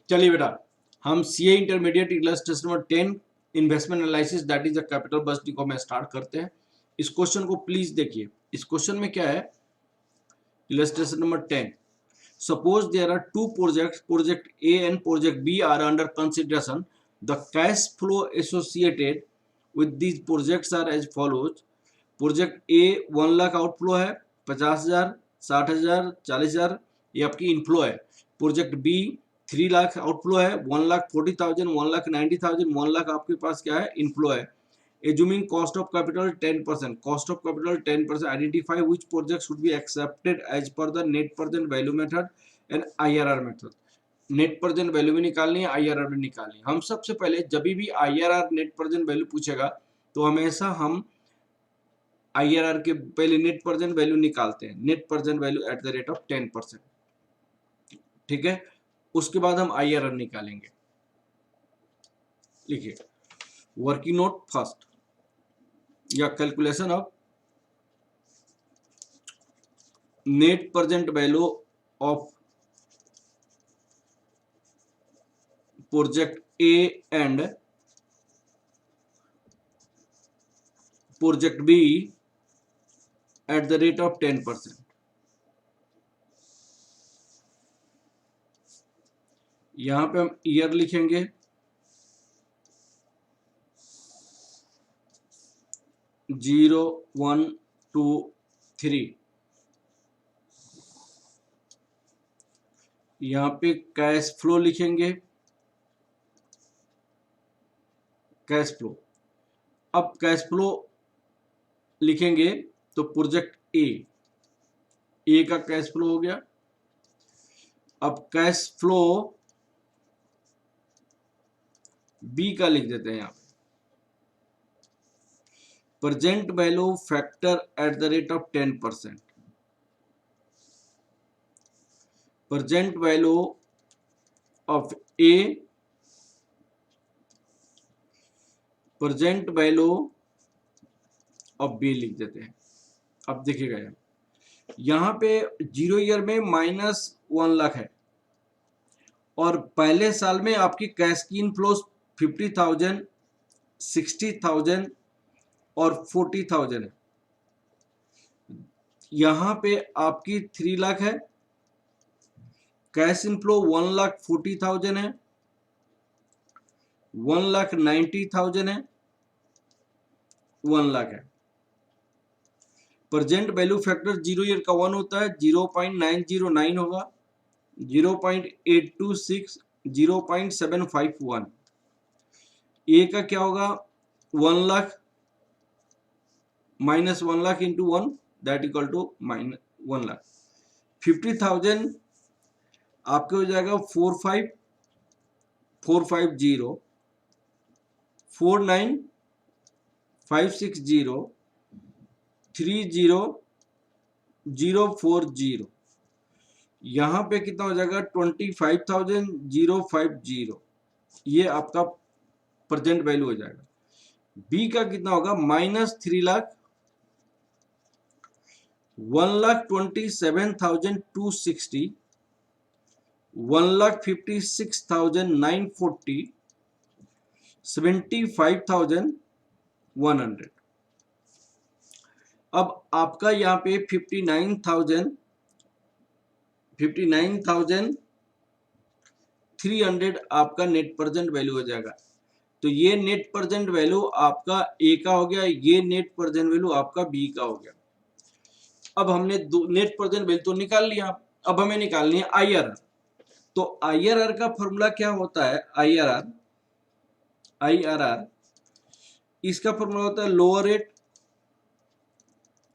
चलिए बेटा, हम CA intermediate illustration number 10 investment analysis that is a capital budgeting को हम स्टार्ट करते हैं। इस क्वेश्चन को प्लीज देखिए। इस क्वेश्चन में क्या है, illustration number 10, suppose there are two projects, project A and project B are under consideration. The cash flow associated with these projects are as follows. Project A 1 lakh outflow है, 50,000, 60,000, 40,000 ये आपकी inflow है। Project B 3 lakh outflow है, 1,40,000, 1,90,000, 1 लाख आपके पास क्या है, inflow है। Assuming cost of capital 10%, cost of capital 10%, identify which project should be accepted as per the net present value method and IRR method. Net present value भी निकालनी है, IRR भी निकालनी है। हम सबसे पहले जब भी आईआरआर नेट प्रेजेंट वैल्यू पूछेगा तो हमेशा हम आईआरआर के पहले नेट प्रेजेंट वैल्यू निकालते हैं, net present value at the rate of 10%। ठीक है, उसके बाद हम आईआरआर निकालेंगे। लिखिए वर्किंग नोट फर्स्ट या calculation of net present value of project A and project B at the rate of 10%। यहां पे हम ईयर लिखेंगे 0, 1, 2, 3। यहां पे कैश फ्लो लिखेंगे, कैश फ्लो। अब कैश फ्लो लिखेंगे तो प्रोजेक्ट ए का कैश फ्लो हो गया। अब कैश फ्लो बी का लिख देते हैं यहां पे, present value factor at the rate of 10%। Present value of A, present value of B लिख देते हैं। अब देखिएगा यहां पे 0 ईयर में -1 लाख है और पहले साल में आपकी कैश की इनफ्लोस 50,000, 60,000 और 40,000 है। यहां पे आपकी 3 लाख है, कैश इनफ्लो 1,40,000 है, 1,90,000 है, 1 लाख है। प्रेजेंट वैल्यू फैक्टर 0 ईयर का 1 होता है, 0.909 होगा, 0.826, 0.751। ए का क्या होगा, 1 lakh -1 lakh into 1 that equal to -1 lakh. 50,000 आपके हो जाएगा 45,450, 49,560, 30,040। यहाँ पे कितना हो जाएगा 25,050। ये आपका प्रेजेंट वैल्यू हो जाएगा। बी का कितना होगा, -3 लाख, 1,27,260, 1,56,940, 75,100। अब आपका यहाँ पे 59,300 आपका नेट प्रेजेंट वैल्यू हो जाएगा। तो ये नेट प्रेजेंट वैल्यू आपका ए का हो गया, ये नेट प्रेजेंट वैल्यू आपका बी का हो गया। अब हमने नेट प्रेजेंट वैल्यू तो निकाल लिया, अब हमें निकालनी है आईआरआर। तो आईआरआर का फॉर्मूला क्या होता है, आईआरआर इसका फॉर्मूला होता है lower rate,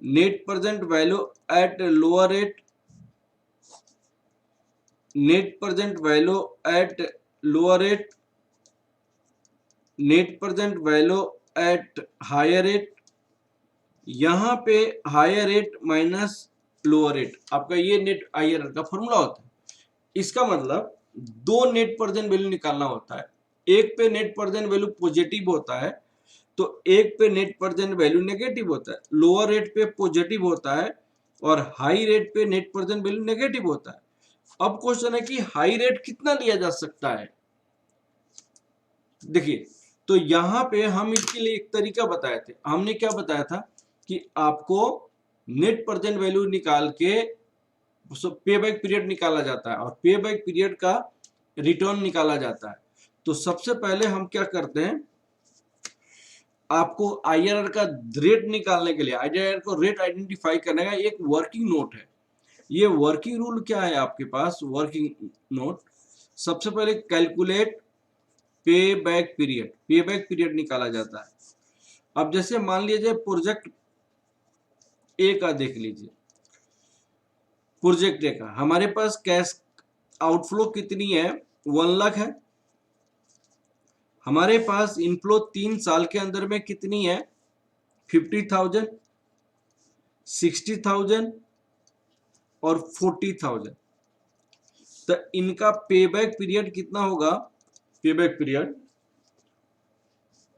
net present value at lower rate, net present value at lower rate, net present value at higher rate. यहां पे higher rate minus lower rate, आपका ये नेट आईआरआर का फॉर्मूला होता है। इसका मतलब दो नेट प्रेजेंट वैल्यू निकालना होता है, एक पे नेट प्रेजेंट वैल्यू पॉजिटिव होता है तो एक पे नेट प्रेजेंट वैल्यू नेगेटिव होता है। लोअर रेट पे पॉजिटिव होता है और हाई रेट पे नेट प्रेजेंट वैल्यू नेगेटिव होता है। अब क्वेश्चन है कि हाई रेट कितना लिया जा सकता है। देखिए, तो यहां पे हम इसके लिए एक तरीका बताए थे। हमने क्या बताया था कि आपको नेट प्रेजेंट वैल्यू निकाल के पे बैक पीरियड निकाला जाता है और पे बैक पीरियड का रिटर्न निकाला जाता है। तो सबसे पहले हम क्या करते हैं, आपको आईआरआर का रेट निकालने के लिए, आईआरआर को रेट आइडेंटिफाई करने का एक वर्किंग नोट है। ये वर्किंग रूल क्या है आपके पास, वर्किंग नोट, सबसे पहले कैलकुलेट पे बैक पीरियड, पे बैक पीरियड निकाला जाता है। अब जैसे मान लीजिए प्रोजेक्ट ए का देख लीजिए, प्रोजेक्ट ए का हमारे पास कैश आउटफ्लो कितनी है, 1 लाख है। हमारे पास इनफ्लो 3 साल के अंदर में कितनी है, 50,000, 60,000 और 40,000। तो इनका पेबैक पीरियड कितना होगा, पेबैक पीरियड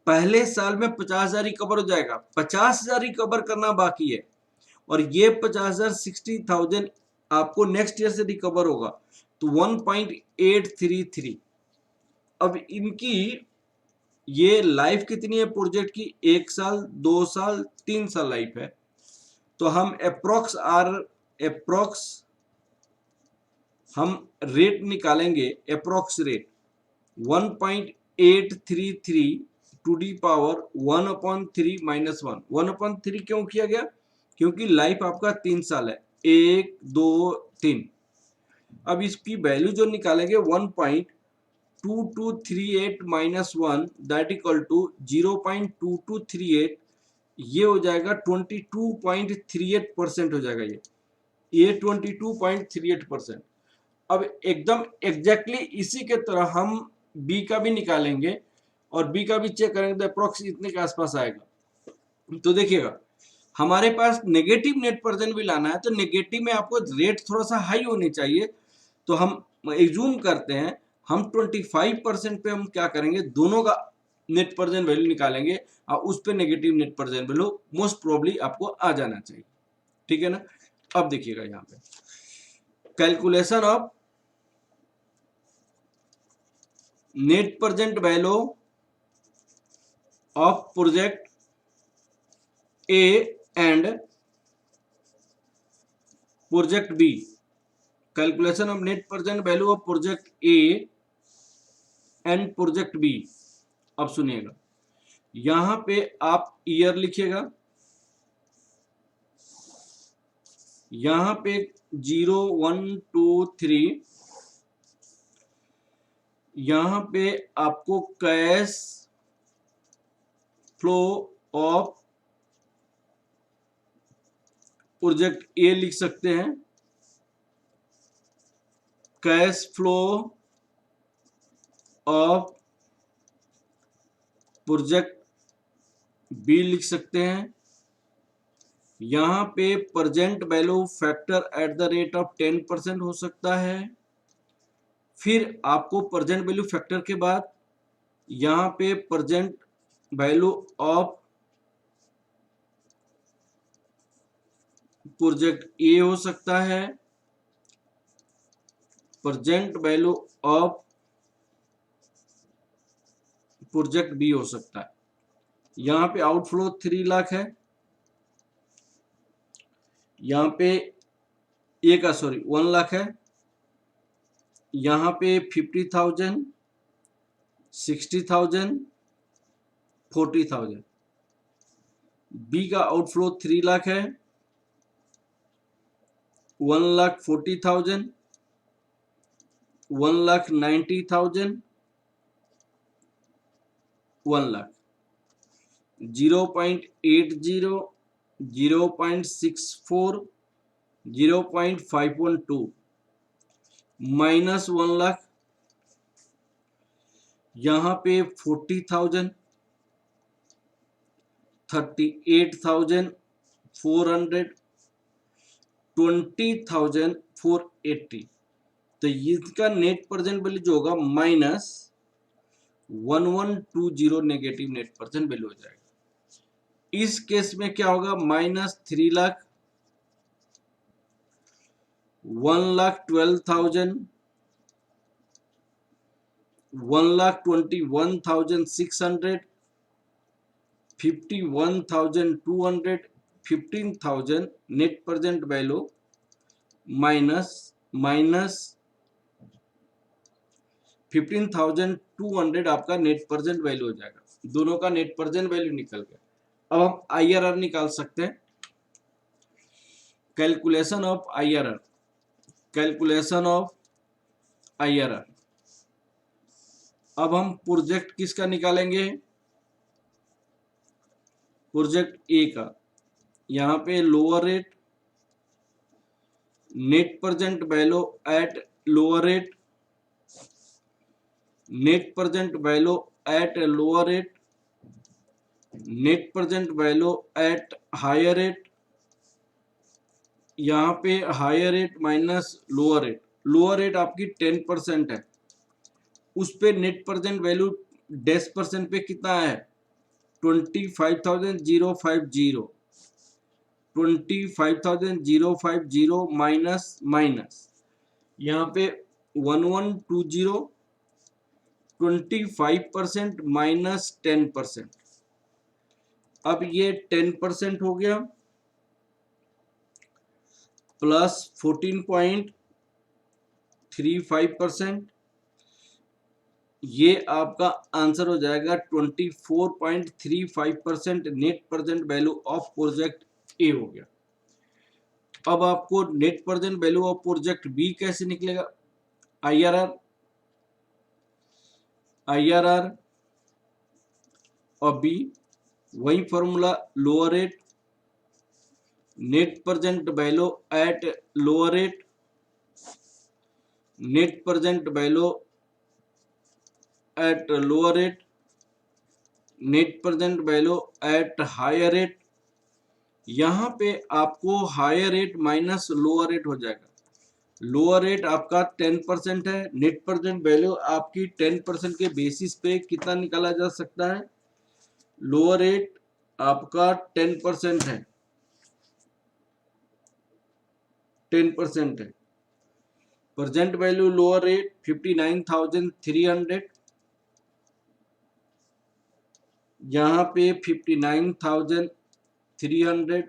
पहले साल में 50,000 रिकवर हो जाएगा, 50,000 रिकवर करना बाकी है और ये 50,000 60,000 आपको नेक्स्ट ईयर से रिकवर होगा, तो 1.833। अब इनकी ये लाइफ कितनी है प्रोजेक्ट की, 1 साल, 2 साल, 3 साल लाइफ है। तो हम अप्रोक्स हम रेट निकालेंगे, approx rate 1.833 to the power 1/3 minus 1। 1/3 क्यों किया गया, क्योंकि लाइफ आपका 3 साल है, 1 2 3। अब इसकी वैल्यू जो निकालेंगे 1.2238 माइनस 1 दैट इक्वल टू 0.2238, ये हो जाएगा 22.38% हो जाएगा। ये 22.38%। अब एकदम एग्जैक्टली इसी के तरह हम बी का भी निकालेंगे और बी का भी चेक करेंगे तो अप्रोक्स इतने के आसपास आएगा। तो देखिएगा, हमारे पास नेगेटिव नेट प्रेजेंट भी लाना है, तो नेगेटिव में आपको रेट थोड़ा सा हाई होनी चाहिए। तो हम एज्यूम करते हैं, हम 25% पे हम क्या करेंगे, दोनों का नेट प्रेजेंट वैल्यू निकालेंगे और उस पे negative net present value most probably आपको आ जाना चाहिए, ठीक है ना। अब देखिएगा यहाँ पे calculation of net present value of project A and project B, calculation of net present value of project A and project B. अब सुनिएगा, यहां पे आप ईयर लिखिएगा, यहां पे 0 1 2 3, यहां पे आपको cash flow of project A लिख सकते हैं, cash flow of project B लिख सकते हैं। यहां पे present value factor at the rate of 10% हो सकता है। फिर आपको प्रेजेंट वैल्यू फैक्टर के बाद यहां पे present value of project A हो सकता है, present value of project B हो सकता है। यहां पे आउटफ्लो 3 लाख है, यहां पे 1 लाख है, यहां पे 50,000, 60,000, 40,000। बी का आउटफ्लो 3 लाख है, 1,40,000, 1,90,000, 1 लाख, 0.80, 0.64, 0.512 माइनस 1 लाख, यहाँ पे 40,000, 38,400, 20,480। तो इसका नेट प्रेजेंट वैल्यू जो होगा minus 1120 negative net present value हो जाएगा। इस केस में क्या होगा, -3 lakh, 1,12,000, 1,21,600, 51,200, 15,000 net present value minus 15,200 आपका नेट प्रेजेंट वैल्यू हो जाएगा। दोनों का नेट प्रेजेंट वैल्यू निकल गया। अब हम IRR निकाल सकते हैं। Calculation of IRR, calculation of IRR। अब हम प्रोजेक्ट किसका निकालेंगे? प्रोजेक्ट ए का। यहाँ पे lower rate, net present value at lower rate, net present value at lower rate, net present value at higher rate. यहाँ पे higher rate minus lower rate, lower rate आपकी 10% है, उस पे नेट प्रेजेंट वैल्यू 10% पे कितना है? 25,050, 25,050 माइनस माइनस यहाँ पे 1120, 25% माइनस 10%। अब ये 10% हो गया प्लस 14.35%, ये आपका आंसर हो जाएगा 24.35% net present value of project A हो गया। अब आपको net present value of project B कैसे निकलेगा? IRR और बी वही formula, lower rate, net present value at lower rate, net present value at lower rate, net present value at higher rate. यहाँ पे आपको higher rate minus lower rate हो जाएगा। Lower rate आपका 10% है, नेट प्रेजेंट वैल्यू आपकी 10% के basis पे कितना निकाला जा सकता है? लोअर रेट आपका 10% है, 10% है। प्रेजेंट वैल्यू लोअर रेट 59,300, यहाँ पे 59,300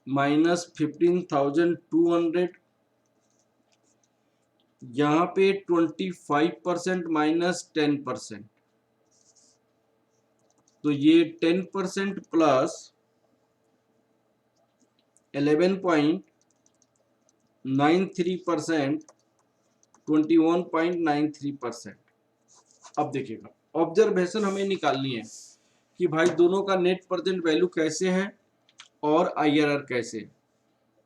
माइनस 15,200, यहाँ पे 25% माइनस 10%, तो ये 10% प्लस 11.93%, 21.93%। अब देखिएगा, ऑब्जर्वेशन हमें निकालनी है कि भाई दोनों का नेट प्रेजेंट वैल्यू कैसे है और IRR कैसे है।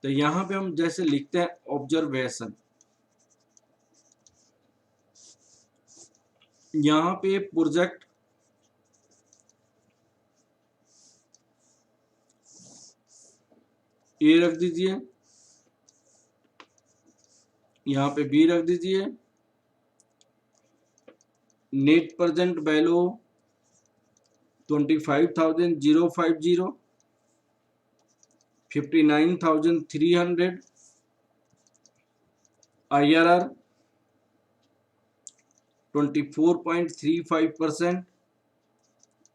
तो यहाँ पे हम जैसे लिखते हैं ऑब्जर्वेशन, यहाँ पे प्रोजेक्ट ए रख दीजिए, यहाँ पे बी रख दीजिए, net present value 25,050, 59,300, IRR 24.35%,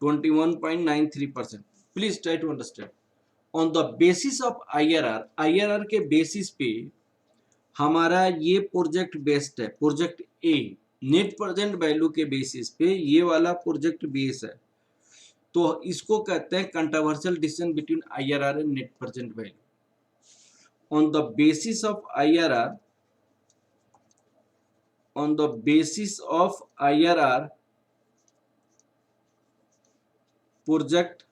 21.93%। Please try to understand. On the basis of IRR के बेसिस पे हमारा ये प्रोजेक्ट बेस्ड है, project A. Net present value के बेसिस पे ये वाला प्रोजेक्ट बेस है, तो इसको कहते हैं controversial decision between IRR and net present value. On the basis of IRR, on the basis of IRR, project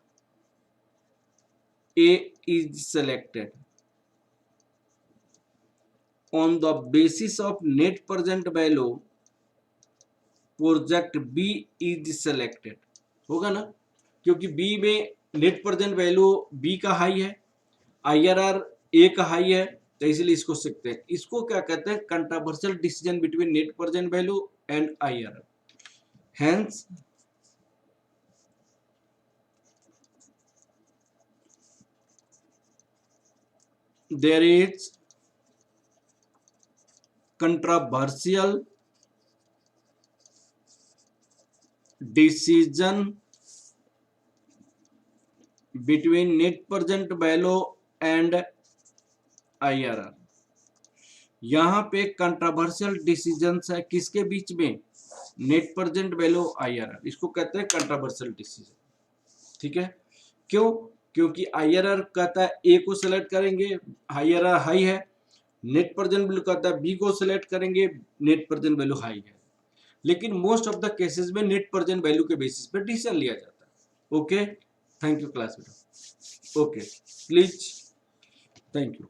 A is selected. On the basis of net present value, project B is selected. होगा ना, क्योंकि B में net present value B का high है, IRR A का high है, तो इसलिए इसको सीखते हैं। इसको क्या कहते हैं? Controversial decision between net present value and IRR। Hence there is controversial decision between net present value and IRR। यहाँ पे कंट्रोवर्शियल डिसीजंस है किसके बीच में, नेट प्रेजेंट वैल्यू IRR, इसको कहते हैं कंट्रोवर्शियल डिसीजन। ठीक है, क्यों? क्योंकि IRR कहता है ए को सिलेक्ट करेंगे, IRR हाई है, नेट प्रेजेंट वैल्यू कहता है बी को सिलेक्ट करेंगे, नेट प्रेजेंट वैल्यू हाई है। लेकिन मोस्ट ऑफ द केसेस में नेट प्रेजेंट वैल्यू के बेसिस पे डिसीजन लिया जाता है। ओके, थैंक यू क्लास में। Okay please, thank you.